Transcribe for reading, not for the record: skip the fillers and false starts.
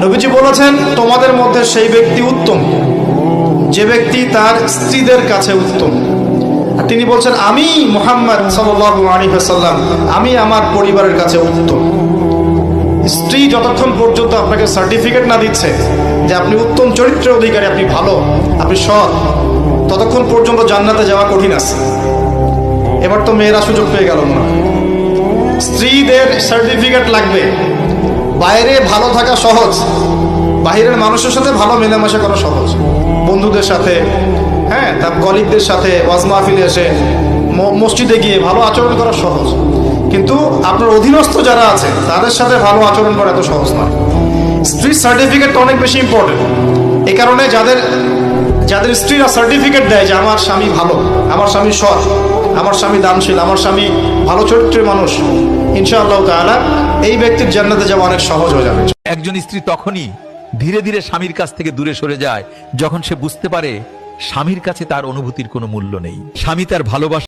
নবীজি বলেছেন, তোমাদের মধ্যে সেই ব্যক্তি উত্তম যে ব্যক্তি তার স্ত্রীদের কাছে উত্তম। আর তিনি বলছেন, আমি মুহাম্মদ সাল্লাল্লাহু আলাইহি ওয়াসাল্লাম, আমি আমার পরিবারের কাছে উত্তম। স্ত্রী যতক্ষণ পর্যন্ত আপনাকে সার্টিফিকেট না দিচ্ছে যে আপনি উত্তম চরিত্রের অধিকারী, আপনি ভালো, আপনি সৎ, ততক্ষণ পর্যন্ত জান্নাতে যাওয়া কঠিন আছে। এবার তো মেয়েরা সুযোগ পেয়ে গেল না, স্ত্রীদের সার্টিফিকেট লাগবে। বাইরে ভালো থাকা সহজ, বাহিরের মানুষের সাথে ভালো মেলামেশা করা সহজ, বন্ধুদের সাথে, হ্যাঁ, তার কলিগদের সাথে, ওয়াজ মাহফিলে এসে, মসজিদে গিয়ে ভালো আচরণ করা সহজ। কিন্তু আপনার অধীনস্থ যারা আছে তাদের সাথে ভালো আচরণ করা এত সহজ নয়। স্ত্রীর সার্টিফিকেটটা অনেক বেশি ইম্পর্টেন্ট। এই কারণে যাদের স্ত্রীরা সার্টিফিকেট দেয় যে আমার স্বামী ভালো, আমার স্বামী সৎ, আমার স্বামী দানশীল, আমার স্বামী ভালো চরিত্রের মানুষ, ইনশাআল্লাহ তাআলা এই ব্যক্তির জান্নাতে যাওয়া অনেক সহজ হয়ে যাবে। একজন স্ত্রী তখনই ধীরে ধীরে স্বামীর কাছ থেকে দূরে সরে যায় যখন সে বুঝতে পারে স্বামীর কাছে তার অনুভূতির কোনো মূল্য নেই। স্বামী তার ভালোবাসা